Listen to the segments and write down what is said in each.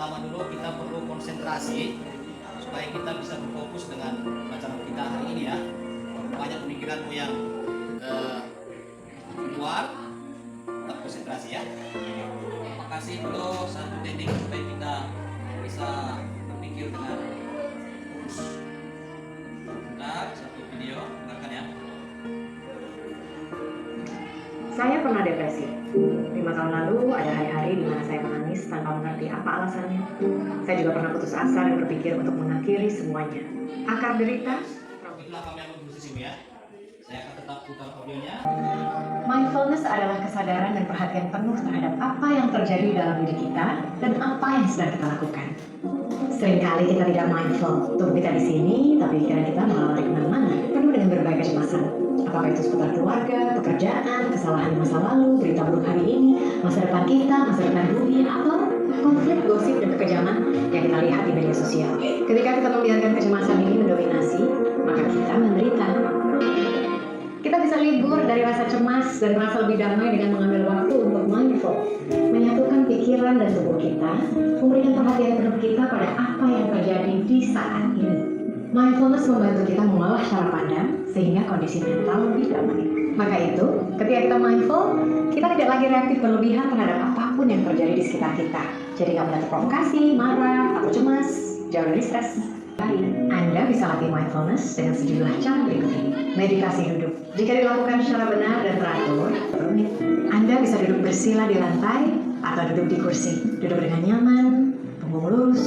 pertama dulu kita perlu konsentrasi supaya kita bisa berfokus dengan pelajaran kita hari ini ya. Banyak pemikiranmu yang keluar, tetap konsentrasi ya. Kasih dulu satu teknik supaya kita bisa berpikir dengan fokus. Bentar, satu video, dengarkan ya. Saya pernah depresi. 5 tahun lalu ada hari-hari di mana saya menangis tanpa mengerti apa alasannya. Saya juga pernah putus asa dan berpikir untuk mengakhiri semuanya. Akar derita. Itulah kami yang di sini ya. Saya akan tetap putar audionya. Mindfulness adalah kesadaran dan perhatian penuh terhadap apa yang terjadi dalam diri kita dan apa yang sedang kita lakukan. Seringkali kita tidak mindful. Tubuh kita di sini, tapi pikiran kita malah lari kemana-mana, penuh dengan berbagai kecemasan. Apakah itu seputar keluarga, pekerjaan, kesalahan masa lalu, berita buruk hari ini, masa depan kita, masa depan bumi, atau konflik, gosip, dan kekejaman yang kita lihat di media sosial. Ketika kita membiarkan kecemasan ini mendominasi, maka kita menderita. Kita bisa libur dari rasa cemas dan merasa lebih damai dengan mengambil waktu untuk mindful, menyatukan pikiran dan tubuh kita, memberikan perhatian penuh kita pada apa yang terjadi di saat ini. Mindfulness membantu kita mengolah cara pandang sehingga kondisi mental lebih damai. Maka itu, ketika kita mindful, kita tidak lagi reaktif berlebihan terhadap apapun yang terjadi di sekitar kita. Jadi nggak mudah terprovokasi, marah, atau cemas, jauh dari stres. Baik, Anda bisa latih mindfulness dengan sejumlah cara berikut ini. Meditasi duduk. Jika dilakukan secara benar dan teratur, rumit. Anda bisa duduk bersila di lantai atau duduk di kursi. Duduk dengan nyaman, punggung lurus.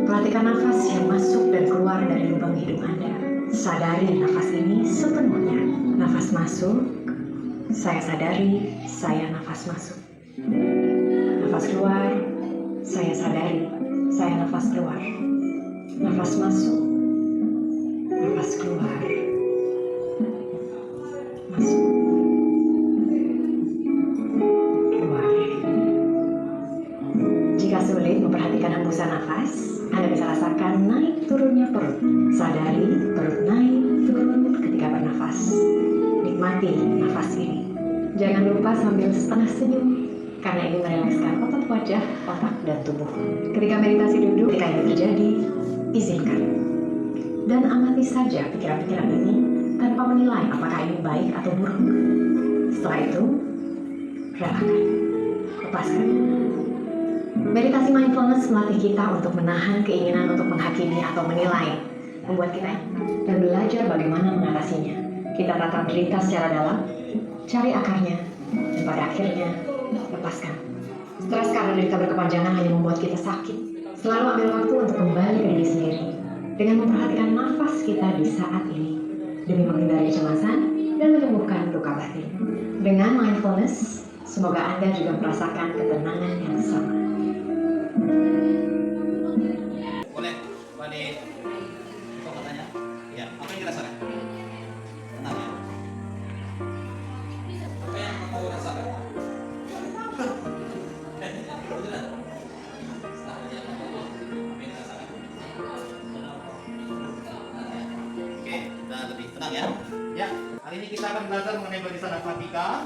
Perhatikan nafas yang masuk dan keluar dari lubang hidung Anda. Sadari nafas ini sepenuhnya. Nafas masuk, saya sadari, saya nafas masuk. Nafas keluar, saya sadari, saya nafas keluar. Nafas masuk, nafas keluar, masuk, keluar. Jika sulit memperhatikan hembusan nafas, Anda bisa rasakan naik turunnya perut. Sadari perut naik turun ketika bernafas. Nikmati nafas ini. Jangan lupa sambil setengah senyum, karena ini merilekskan otot wajah, otak, dan tubuh. Ketika meditasi duduk, ketika ini terjadi, izinkan dan amati saja pikiran-pikiran ini tanpa menilai apakah ini baik atau buruk. Setelah itu, relakan, lepaskan. Meditasi mindfulness melatih kita untuk menahan keinginan untuk menghakimi atau menilai, membuat kita dan belajar bagaimana mengatasinya. Kita tatap derita secara dalam, cari akarnya, dan pada akhirnya lepaskan. Stres karena derita berkepanjangan hanya membuat kita sakit. Selalu ambil waktu untuk kembali ke diri sendiri dengan memperhatikan nafas kita di saat ini demi menghindari kecemasan dan menyembuhkan luka batin. Dengan mindfulness, semoga Anda juga merasakan ketenangan yang sama. Boleh, kembali. Kok katanya? Ya, apa yang dirasakan? Tenang ya. Apa yang kamu rasakan? Beneran? Oke, kita lebih tenang ya. Ya, hari ini kita akan belajar mengenai barisan matematika.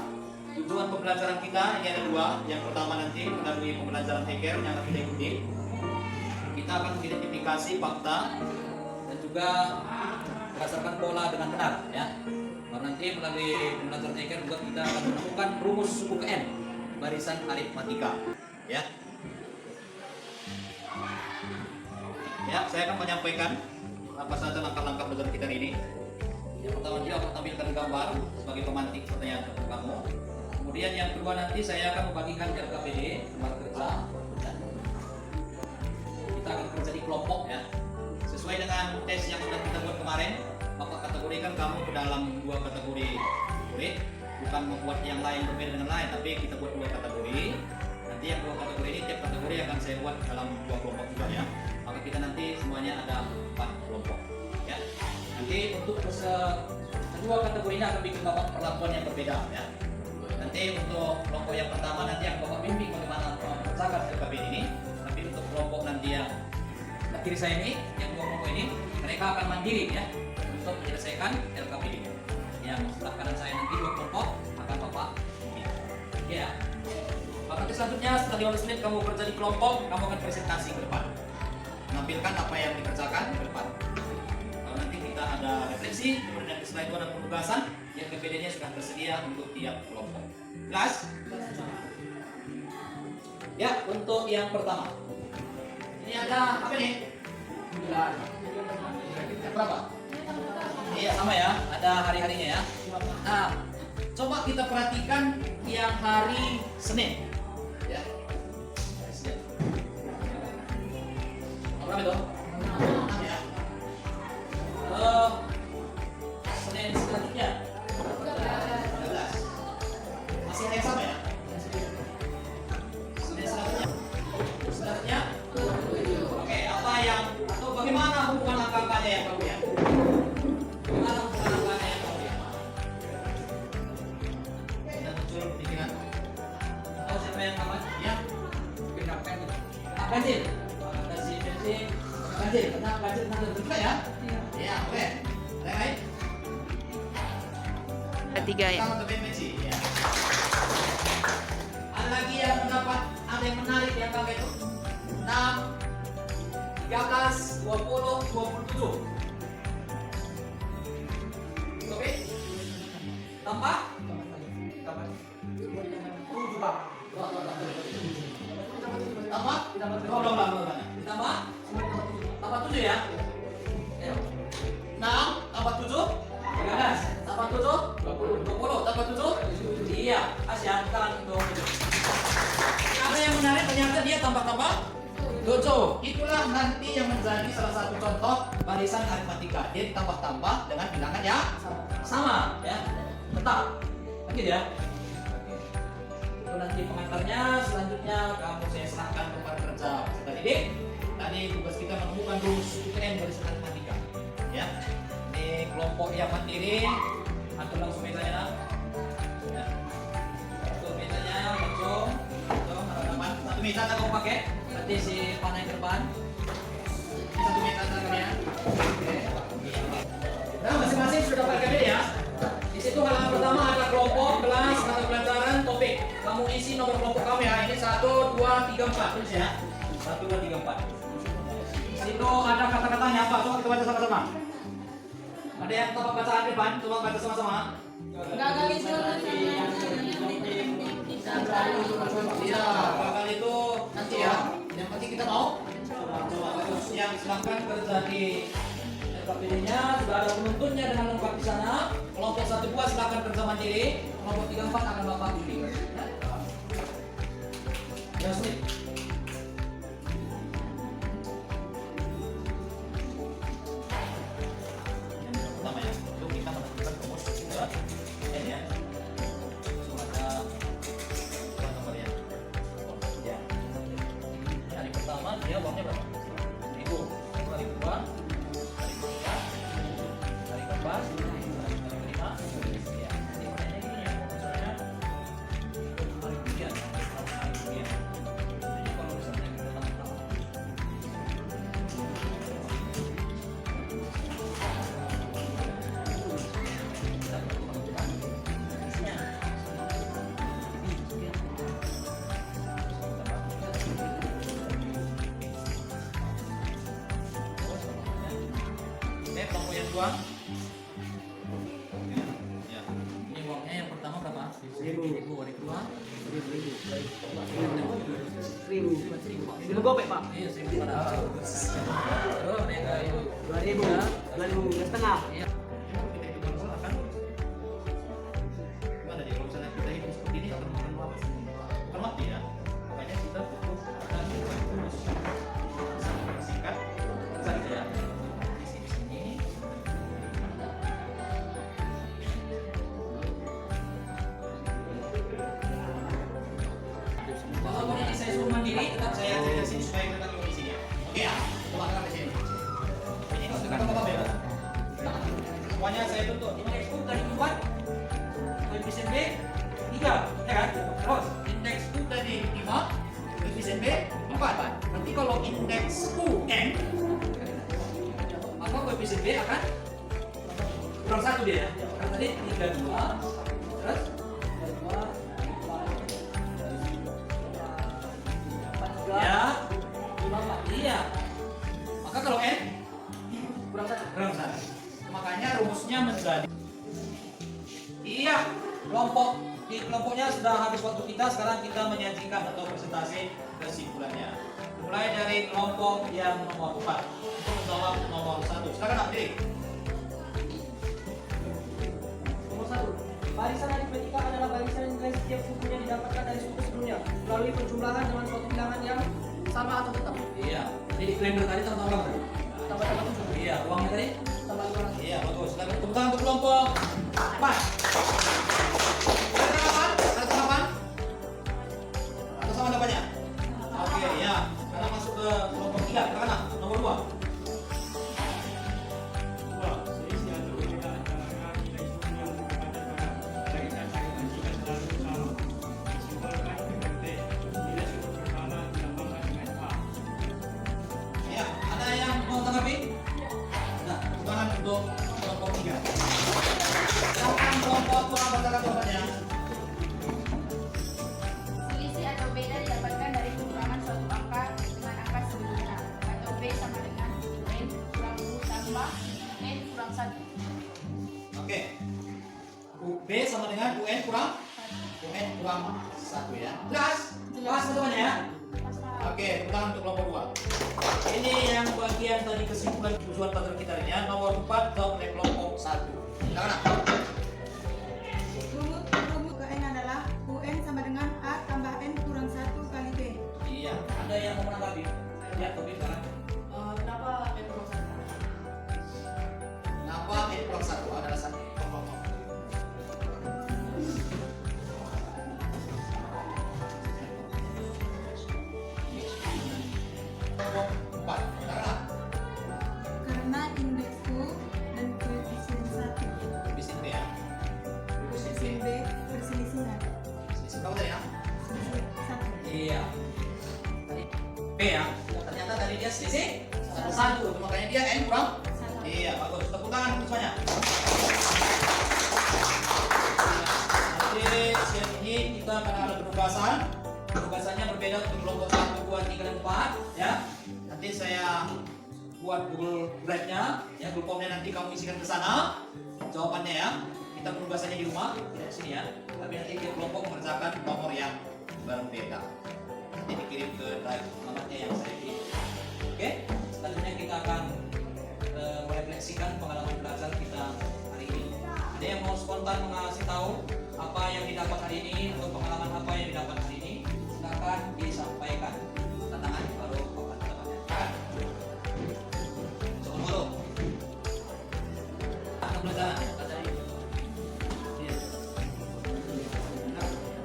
Tujuan pembelajaran kita ini ada dua. Yang pertama nanti melalui pembelajaran Heger yang akan kita ikuti. Kita akan mengidentifikasi fakta dan juga berdasarkan pola dengan benar ya. Baru nanti melalui pembelajaran Heger juga kita akan menemukan rumus suku ke n barisan aritmatika ya. Ya, saya akan menyampaikan apa saja langkah-langkah belajar kita ini. Yang pertama dia akan tampilkan gambar sebagai pemantik pertanyaan kamu. Kemudian yang kedua nanti saya akan membagikan RKPD tempat kerja. Kita akan kerja di kelompok ya. Sesuai dengan tes yang sudah kita buat kemarin, maka kategorikan kamu ke dalam dua kategori murid. Bukan membuat yang lain berbeda dengan lain, tapi kita buat dua kategori. Nanti yang dua kategori ini, tiap kategori akan saya buat dalam dua kelompok juga ya. Maka kita nanti semuanya ada 4 kelompok ya. Nanti untuk kedua kategori ini akan bikin bapak perlakuan yang berbeda ya. Nanti untuk kelompok yang pertama nanti yang bapak bimbing bagaimana mengerjakan RKPD ini. Tapi untuk kelompok nanti yang kiri saya ini, yang dua kelompok ini, mereka akan mandiri ya untuk menyelesaikan RKPD. Yang sebelah kanan saya nanti dua kelompok akan bapak bimbing. Ya. Nanti selanjutnya setelah 15 menit kamu kerja di kelompok, kamu akan presentasi ke depan. Menampilkan apa yang dikerjakan ke depan. Kalau nanti kita ada refleksi, kemudian setelah itu ada penugasan, yang PPD-nya sudah tersedia untuk tiap kelompok. Jelas? Ya, untuk yang pertama. Ini ada apa nih? Yang berapa? Iya sama ya, ada hari-harinya ya. Nah, coba kita perhatikan yang hari Senin. Ya. Hari Senin. Berapa itu? 6 ya. Senin selanjutnya. 13. Masih ada yang sama ya? Senin selanjutnya. Selanjutnya. Oke, apa yang atau bagaimana hubungan angka-angkanya yang baru ya? Bagaimana hubungan angkanya yang baru ya? Sudah muncul pikiran? Tahu siapa yang kawan? Ya? Ganjil. Ganjil. Pernah ganjil pernah juga ya? Iya, oke. Yang lain? Tiga ya. Sama TPMC, ya. Ada lagi yang mendapat, ada yang menarik di angka itu? 6, 13, 20, 27. Oke? Tambah? Tambah? Ulang. Ditambah? Tambah 7 ya? Ayo. 6 tambah 7? 13. Tambah 7? 20. Tambah 7? Iya. Asyik kita lanjut. Ada yang menarik ternyata dia tambah-tambah 7. Itulah nanti yang menjadi salah satu contoh barisan aritmatika. Dia ditambah-tambah dengan bilangan yang sama ya. Tetap. Begitu ya. Itu nanti pengantarnya. Selanjutnya kamu saya serahkan kepada kerja peserta didik. Tadi tugas kita menemukan rumus UTM barisan aritmatika. Ya. Ini kelompok yang mandiri. Atur langsung mejanya nak. Ya. Atur mejanya langsung. Halaman. Satu meja tak kamu pakai. Nanti si panah yang ke depan. Ini satu meja tangannya. Oke. Nah, masing-masing sudah dapat KBD ya. Di situ halaman pertama ada kelompok, kelas, mata pelajaran, topik. Kamu isi nomor kelompok kamu ya. Ini 1, 2, 3, 4 tulis ya. 1, 2, 3, 4. Di situ ada kata-katanya apa? Coba kita baca sama-sama. Ada yang dapat bacaan di depan? Coba baca sama-sama. Gagal itu Iya, gagal itu nanti ya. Yang penting kita mau. Coba terus yang silahkan kerja di KPD-nya sudah ada penuntunnya dengan lengkap di sana. Kelompok 1, 2 silahkan kerja mandiri. Kelompok 3, 4 akan bapak pilih. Ya, sulit. Pertama ya, itu kita menentukan rumus N ya. Cuma ada dua nomor ya. Ya. Hari pertama dia uangnya berapa? 1.000. Hari kedua, hari ketiga, hari keempat, hari kelima. Ya. Jadi pertanyaannya gini ya, misalnya hari kemudian, hari kemudian. Jadi kalau misalnya kita tambah-tambah. Kelompok yang dua. Ya. Ini uangnya yang pertama berapa? 1.000. Hari kedua? 1.000 gopek pak. Iya, 1.000 pada. Terus mereka itu 2.000 setengah. iya. Kita hitung silakan. Gimana nih kalau misalnya kita hitung seperti ini akan makan lama? Bukan waktu ya. Makanya kita butuh akan rumus. Singkat saja ya. Isi di sini. Walaupun ini saya suruh mandiri, tetap saya jaga sini supaya kita tahu di sini. Oke ya, coba kita di sini. Ini kalau kita apa ya? Semuanya saya tuntut. Indeks U tadi 4, koefisien B 3, ya kan? Terus indeks U tadi 5, koefisien B 4. Berarti kalau indeks U N, maka koefisien B akan kurang 1 dia ya. Karena tadi 32, terus 32, Iya. Maka kalau N Kurang satu. kurang satu. Makanya rumusnya menjadi. Iya. Di kelompoknya sudah habis waktu kita. Sekarang kita menyajikan atau presentasi kesimpulannya. Mulai dari kelompok yang nomor 4 untuk menjawab nomor 1. Silakan Abdi. Nomor 1. Barisan aritmetika adalah barisan nilai setiap sukunya didapatkan dari suku sebelumnya melalui penjumlahan dengan suatu bilangan yang sama atau tetap. Iya. Jadi kalender tadi tambah ulang tadi. Tambah-tambah 7. Iya. Uangnya tadi. Tambah 2. Iya, bagus. Silakan tepuk tangan untuk kelompok 4. Ada tanggapan? Atau sama jawabannya? Oke, ya. Sekarang masuk ke kelompok 3. Silakan nomor 2. Ya, ada yang mau tanggapi? Nah, tepuk tangan untuk kelompok 3. Silakan kelompok 2 bacakan jawabannya. Selisih atau beda didapatkan dari pengurangan suatu angka dengan angka sebelumnya, atau B sama dengan N kurang 2 tambah N kurang 1. Oke. B sama dengan UN kurang 1 ya. Jelas? Jelas jawabannya ya? Oke, tepuk tangan untuk kelompok 2. Ini yang bagian tadi kesimpulan tujuan pelajaran kita ini ya. Nomor 4 jawab oleh kelompok 1. Silakan. Rumus ke N adalah UN sama dengan A tambah N kurang 1 kali B. Iya, ada yang mau menanggapi? Ya, Tobi sekarang. Kenapa N kurang 1? Kenapa N kurang 1 adalah 1? Kelompok 4. Silakan. Karena indeks U dan koefisien 1. Koefisien B ya. Koefisien B perselisihan. Koefisien berapa tadi ya? Selisih 1. Iya. Tadi B ya. Ternyata tadi dia selisih 1. Makanya dia N kurang. Iya, bagus. Tepuk tangan untuk semuanya. Nanti siang ini kita akan ada penugasan. Penugasannya berbeda untuk kelompok 1, 2, 3, dan 4 ya. Nanti saya buat Google Drive-nya ya, Google Form-nya nanti kamu isikan ke sana jawabannya ya. Kita penugasannya di rumah, tidak di sini ya. Tapi nanti tiap kelompok mengerjakan nomor yang berbeda. Nanti dikirim ke drive alamatnya yang saya kirim. Oke, selanjutnya kita akan merefleksikan pengalaman belajar kita hari ini. Ada yang mau spontan mengasih tahu apa yang didapat hari ini atau pengalaman apa yang didapat hari ini? Silakan disampaikan. Tantangan baru papan depannya. Coba dulu. Pembelajaran. Iya.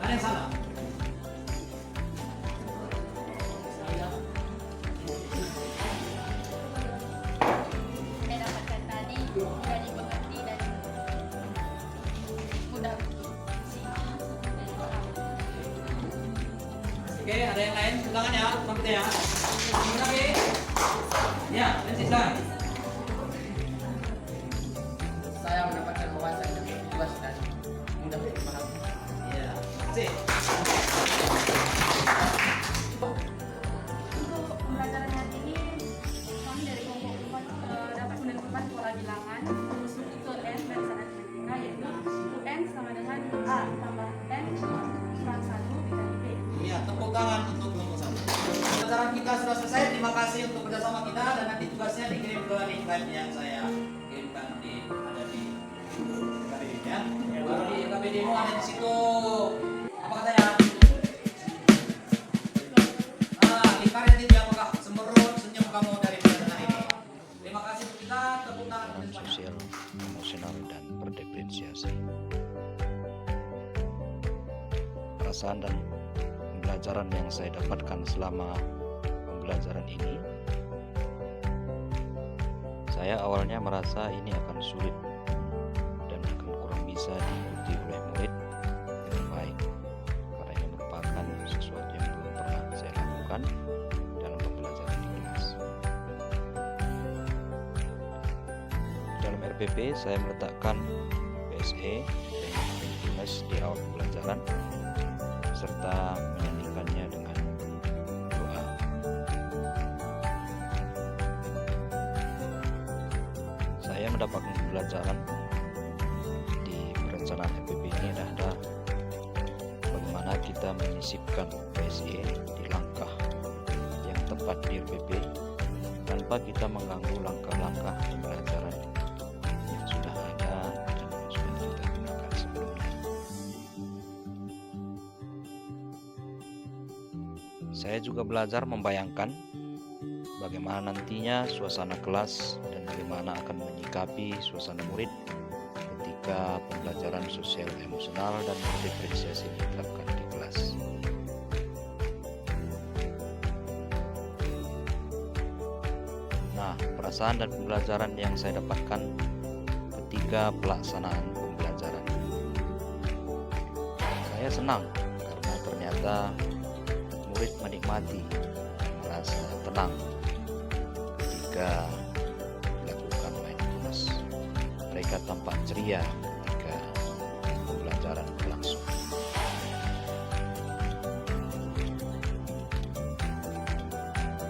Ada yang salah? Saya dapatkan tadi mudah dimengerti dan mudah dipahami. Oke, ada yang lain? Silakan ya, sampai ya. Ini lagi. Ya, dan silakan. Saya mendapatkan wawasan yang lebih luas dan mudah dipahami. Iya. Sih. Untuk pembelajaran hari ini, kami dari kelompok 4 dapat menentukan pola bilangan suku ke N barisan aritmetika, yaitu UN sama dengan A tambah N kurang 1 dikali B. Iya, tepuk tangan untuk kelompok 1. Pelajaran kita sudah selesai. Terima kasih untuk kerjasama kita dan nanti tugasnya dikirim ke link drive yang saya kirimkan ada di KBD ya. Baru di KBD mu ada di situ. Apa katanya? Lingkaran itu yang apakah semerut senyum kamu dari pelajaran ini. Terima kasih untuk kita. Tepuk tangan untuk semuanya. Sosial, emosional, dan berdiferensiasi. Perasaan dan pembelajaran yang saya dapatkan selama pembelajaran ini, saya awalnya merasa ini akan sulit dan akan kurang bisa diikuti oleh murid dengan baik, karena ini merupakan sesuatu yang belum pernah saya lakukan dalam pembelajaran di kelas. Dalam RPP saya meletakkan PSE di awal pembelajaran serta menyandingkannya dengan doa. mendapatkan pembelajaran di perencanaan RPP ini adalah bagaimana kita menyisipkan PSE di langkah yang tepat di RPP tanpa kita mengganggu langkah-langkah pembelajaran yang sudah ada dan yang sudah kita gunakan sebelumnya. Saya juga belajar membayangkan bagaimana nantinya suasana kelas dan bagaimana akan menyikapi suasana murid ketika pembelajaran sosial emosional dan diferensiasi diterapkan di kelas. Nah, perasaan dan pembelajaran yang saya dapatkan ketika pelaksanaan pembelajaran. Saya senang karena ternyata murid menikmati, merasa tenang ketika dilakukan mindfulness. Mereka tampak ceria ketika pembelajaran berlangsung.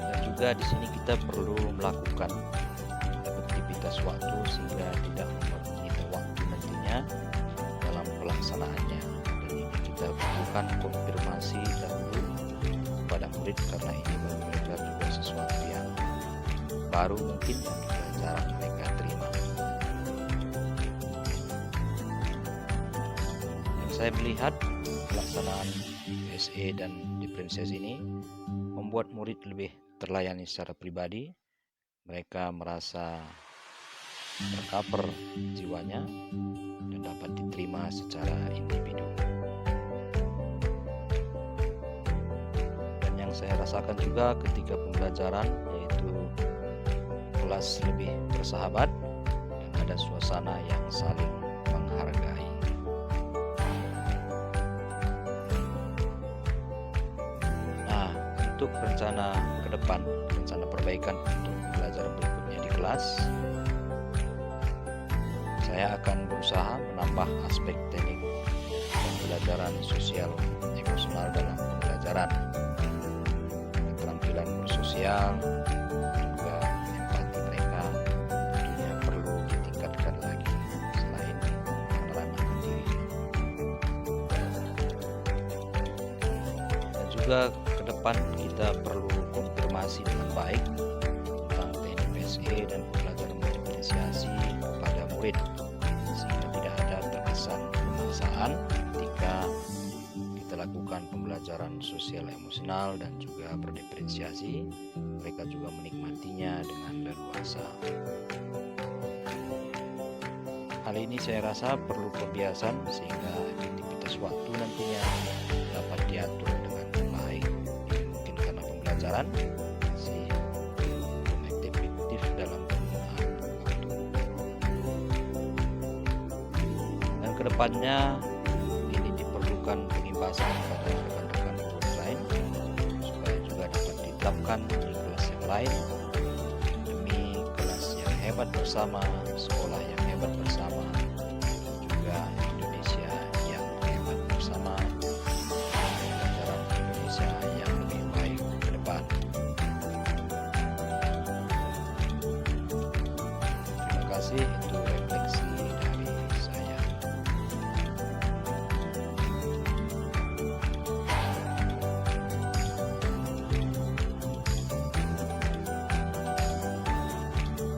Dan juga di sini kita perlu melakukan aktivitas waktu sehingga tidak menyita waktu nantinya dalam pelaksanaannya. Dan ini kita butuhkan konfirmasi dahulu kepada murid karena ini bagi mereka juga sesuatu yang baru mungkin yang juga jarang mereka terima. Yang saya melihat pelaksanaan PSE dan diferensiasi ini membuat murid lebih terlayani secara pribadi. Mereka merasa tercover jiwanya dan dapat diterima secara individu. Dan yang saya rasakan juga ketika pembelajaran yaitu kelas lebih bersahabat dan ada suasana yang saling menghargai. Nah, untuk rencana ke depan, rencana perbaikan untuk pembelajaran berikutnya di kelas, saya akan berusaha menambah aspek teknik pembelajaran sosial emosional dalam pembelajaran, keterampilan bersosial, juga empati mereka tentunya perlu ditingkatkan lagi selain pengenalan diri. Dan juga ke depan kita perlu konfirmasi dengan baik tentang teknik PSE dan pembelajaran diferensiasi kepada murid sehingga tidak ada terkesan pemaksaan ketika kita lakukan pembelajaran sosial emosional dan juga berdiferensiasi. Mereka juga menikmatinya dengan leluasa. Hal ini saya rasa perlu pembiasan sehingga aktivitas waktu nantinya dapat diatur dengan baik. Mungkin karena pembelajaran masih belum efektif dalam penggunaan waktu. Dan kedepannya ini diperlukan pengimbasan pada rekan-rekan guru lain supaya juga dapat diterapkan di kelas yang lain demi kelas yang hebat bersama sekolah